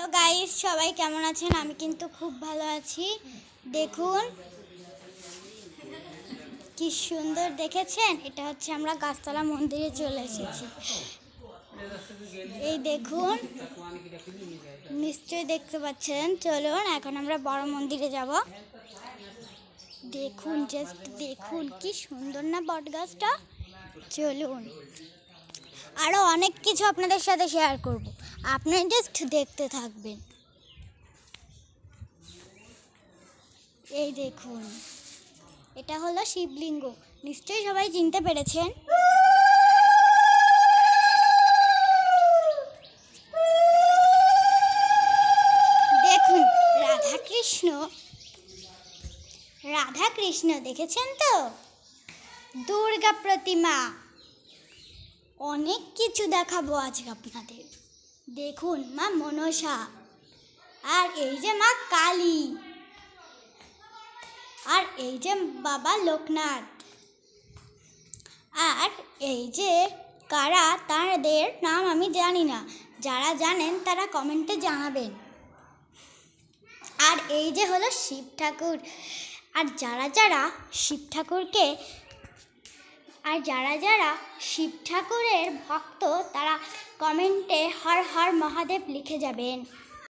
তো গাইস সবাই কেমন আছেন? আমি কিন্তু খুব ভালো আছি। দেখুন কি সুন্দর, দেখেছেন? এটা হচ্ছে আমরা গাছতলা মন্দিরে চলে এসেছি। এই দেখুন, নিশ্চয়ই দেখতে পাচ্ছেন। চলুন এখন আমরা বড় মন্দিরে যাব। দেখুন, জাস্ট দেখুন কি সুন্দর না বট গাছটা। চলুন, আরও অনেক কিছু আপনাদের সাথে শেয়ার করব, আপনারা জাস্ট দেখতে থাকবেন। এই দেখুন, এটা হলো শিবলিঙ্গ, নিশ্চয়ই সবাই চিনতে পেরেছেন। দেখুন রাধা কৃষ্ণ দেখেছেন তো, দুর্গা প্রতিমা, অনেক কিছু দেখাবো আজকে আপনাদের। দেখুন মা মনসা, আর এই যে মা কালী, আর এই যে বাবা লোকনাথ, আর এই যে কারা, তাদের নাম আমি জানি না, যারা জানেন তারা কমেন্টে জানাবেন। আর এই যে হলো শিব ঠাকুর, আর যারা শিব ঠাকুরের ভক্ত তারা কমেন্টে হর হর মহাদেব লিখে যাবেন।